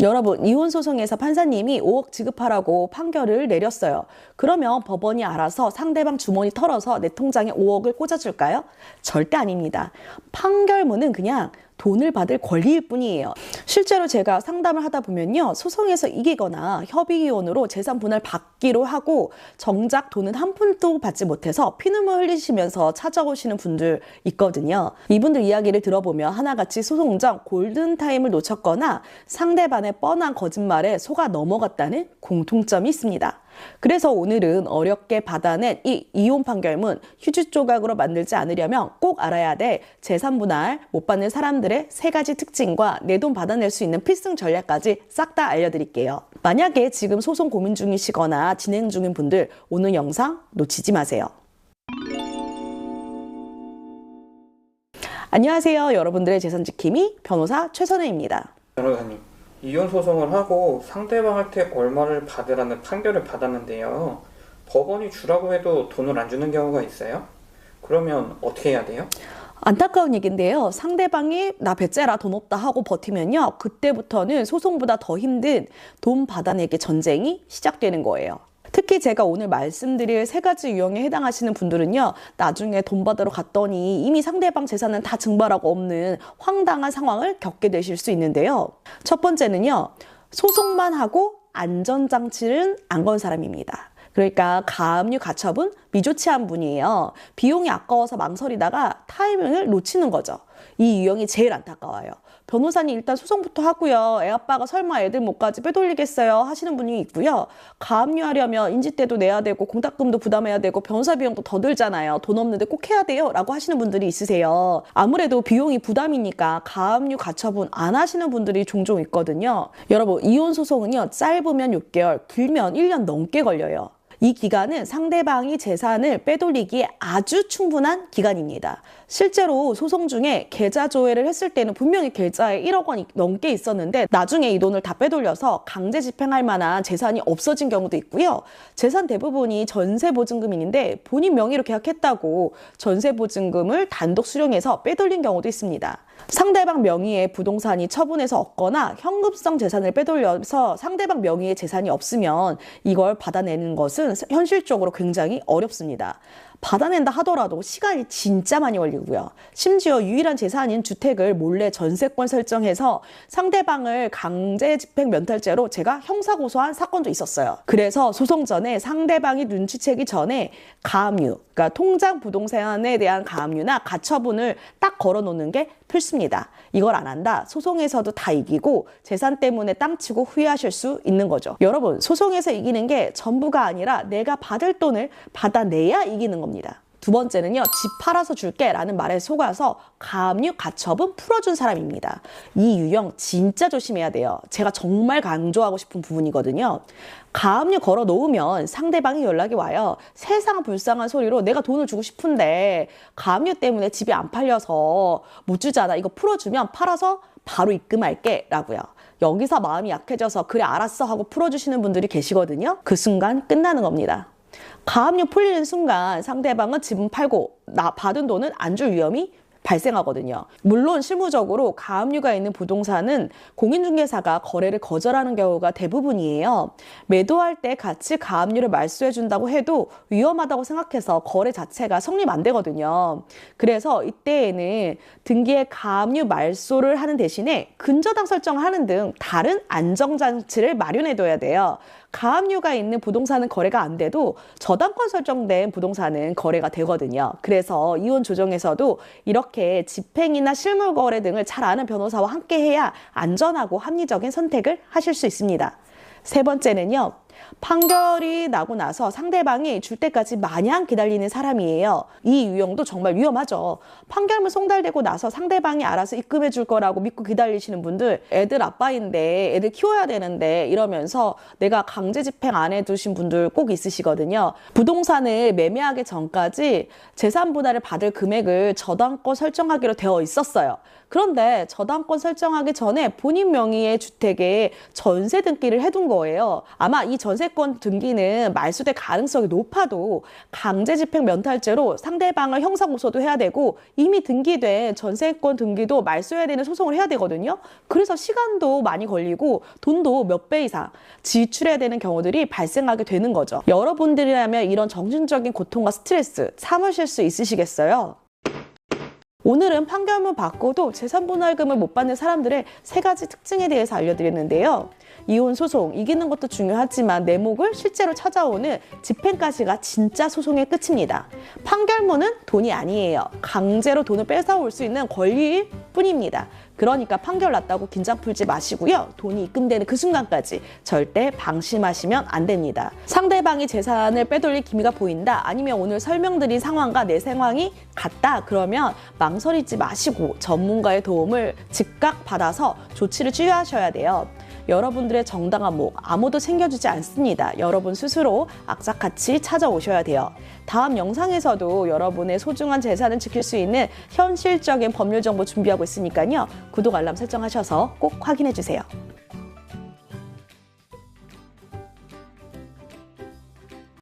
여러분, 이혼소송에서 판사님이 5억 지급하라고 판결을 내렸어요. 그러면 법원이 알아서 상대방 주머니 털어서 내 통장에 5억을 꽂아줄까요? 절대 아닙니다. 판결문은 그냥 돈을 받을 권리일 뿐이에요. 실제로 제가 상담을 하다 보면요, 소송에서 이기거나 협의이혼으로 재산 분할 받기로 하고 정작 돈은 한 푼도 받지 못해서 피눈물 흘리시면서 찾아오시는 분들 있거든요. 이분들 이야기를 들어보면 하나같이 소송 전 골든타임을 놓쳤거나 상대방의 뻔한 거짓말에 속아 넘어갔다는 공통점이 있습니다. 그래서 오늘은 어렵게 받아낸 이 이혼 판결문 휴지 조각으로 만들지 않으려면 꼭 알아야 될 재산 분할 못 받는 사람들의 3가지 특징과 내 돈 받아낼 수 있는 필승 전략까지 싹 다 알려드릴게요. 만약에 지금 소송 고민 중이시거나 진행 중인 분들 오늘 영상 놓치지 마세요. 안녕하세요. 여러분들의 재산지킴이 변호사 최선혜입니다. 변호사님, 이혼 소송을 하고 상대방한테 얼마를 받으라는 판결을 받았는데요. 법원이 주라고 해도 돈을 안 주는 경우가 있어요? 그러면 어떻게 해야 돼요? 안타까운 얘기인데요. 상대방이 나 배째라 돈 없다 하고 버티면요, 그때부터는 소송보다 더 힘든 돈 받아내기 전쟁이 시작되는 거예요. 특히 제가 오늘 말씀드릴 3가지 유형에 해당하시는 분들은요, 나중에 돈 받으러 갔더니 이미 상대방 재산은 다 증발하고 없는 황당한 상황을 겪게 되실 수 있는데요. 첫 번째는요, 소송만 하고 안전장치는 안 건 사람입니다. 그러니까 가압류 가처분 미조치한 분이에요. 비용이 아까워서 망설이다가 타이밍을 놓치는 거죠. 이 유형이 제일 안타까워요. 변호사님 일단 소송부터 하고요. 애아빠가 설마 애들 못까지 빼돌리겠어요 하시는 분이 있고요. 가압류하려면 인지대도 내야 되고 공탁금도 부담해야 되고 변호사 비용도 더 들잖아요. 돈 없는데 꼭 해야 돼요 라고 하시는 분들이 있으세요. 아무래도 비용이 부담이니까 가압류 가처분 안 하시는 분들이 종종 있거든요. 여러분, 이혼 소송은요, 짧으면 6개월, 길면 1년 넘게 걸려요. 이 기간은 상대방이 재산을 빼돌리기에 아주 충분한 기간입니다. 실제로 소송 중에 계좌 조회를 했을 때는 분명히 계좌에 1억 원이 넘게 있었는데 나중에 이 돈을 다 빼돌려서 강제 집행할 만한 재산이 없어진 경우도 있고요. 재산 대부분이 전세보증금인데 본인 명의로 계약했다고 전세보증금을 단독 수령해서 빼돌린 경우도 있습니다. 상대방 명의의 부동산이 처분해서 얻거나 현금성 재산을 빼돌려서 상대방 명의의 재산이 없으면 이걸 받아내는 것은 현실적으로 굉장히 어렵습니다. 받아낸다 하더라도 시간이 진짜 많이 걸리고요. 심지어 유일한 재산인 주택을 몰래 전세권 설정해서 상대방을 강제 집행 면탈죄로 제가 형사고소한 사건도 있었어요. 그래서 소송 전에 상대방이 눈치채기 전에 가압류, 그러니까 통장 부동산에 대한 가압류나 가처분을 딱 걸어놓는 게 필수입니다. 이걸 안 한다, 소송에서도 다 이기고 재산 때문에 땅치고 후회하실 수 있는 거죠. 여러분, 소송에서 이기는 게 전부가 아니라 내가 받을 돈을 받아내야 이기는 겁니다. 두 번째는요, 집 팔아서 줄게 라는 말에 속아서 가압류 가처분 풀어준 사람입니다. 이 유형 진짜 조심해야 돼요. 제가 정말 강조하고 싶은 부분이거든요. 가압류 걸어 놓으면 상대방이 연락이 와요. 세상 불쌍한 소리로 내가 돈을 주고 싶은데 가압류 때문에 집이 안 팔려서 못 주잖아. 이거 풀어주면 팔아서 바로 입금할게 라고요. 여기서 마음이 약해져서 그래 알았어 하고 풀어주시는 분들이 계시거든요. 그 순간 끝나는 겁니다. 가압류 풀리는 순간 상대방은 집은 팔고 나 받은 돈은 안 줄 위험이 발생하거든요. 물론 실무적으로 가압류가 있는 부동산은 공인중개사가 거래를 거절하는 경우가 대부분이에요. 매도할 때 같이 가압류를 말소해 준다고 해도 위험하다고 생각해서 거래 자체가 성립 안 되거든요. 그래서 이때에는 등기에 가압류 말소를 하는 대신에 근저당 설정을 하는 등 다른 안정장치를 마련해둬야 돼요. 가압류가 있는 부동산은 거래가 안 돼도 저당권 설정된 부동산은 거래가 되거든요. 그래서 이혼 조정에서도 이렇게 집행이나 실물 거래 등을 잘 아는 변호사와 함께 해야 안전하고 합리적인 선택을 하실 수 있습니다. 3번째는요, 판결이 나고 나서 상대방이 줄 때까지 마냥 기다리는 사람이에요. 이 유형도 정말 위험하죠. 판결문 송달되고 나서 상대방이 알아서 입금해 줄 거라고 믿고 기다리시는 분들, 애들 아빠인데 애들 키워야 되는데 이러면서 내가 강제 집행 안 해두신 분들 꼭 있으시거든요. 부동산을 매매하기 전까지 재산 분할을 받을 금액을 저당권 설정하기로 되어 있었어요. 그런데 저당권 설정하기 전에 본인 명의의 주택에 전세 등기를 해둔 거예요. 아마 이 전세권 등기는 말소될 가능성이 높아도 강제집행 면탈죄로 상대방을 형사고소도 해야 되고 이미 등기된 전세권 등기도 말소해야 되는 소송을 해야 되거든요. 그래서 시간도 많이 걸리고 돈도 몇 배 이상 지출해야 되는 경우들이 발생하게 되는 거죠. 여러분들이라면 이런 정신적인 고통과 스트레스 참으실 수 있으시겠어요? 오늘은 판결문 받고도 재산분할금을 못 받는 사람들의 3가지 특징에 대해서 알려드렸는데요. 이혼 소송 이기는 것도 중요하지만 내목을 실제로 찾아오는 집행까지가 진짜 소송의 끝입니다. 판결문은 돈이 아니에요. 강제로 돈을 뺏어올 수 있는 권리일 뿐입니다. 그러니까 판결 났다고 긴장 풀지 마시고요. 돈이 입금되는 그 순간까지 절대 방심하시면 안 됩니다. 상대방이 재산을 빼돌릴 기미가 보인다, 아니면 오늘 설명드린 상황과 내 상황이 같다, 그러면 망설이지 마시고 전문가의 도움을 즉각 받아서 조치를 취하셔야 돼요. 여러분들의 정당한 목 아무도 챙겨주지 않습니다. 여러분 스스로 악착같이 찾아오셔야 돼요. 다음 영상에서도 여러분의 소중한 재산을 지킬 수 있는 현실적인 법률 정보 준비하고 있으니까요. 구독, 알람 설정하셔서 꼭 확인해 주세요.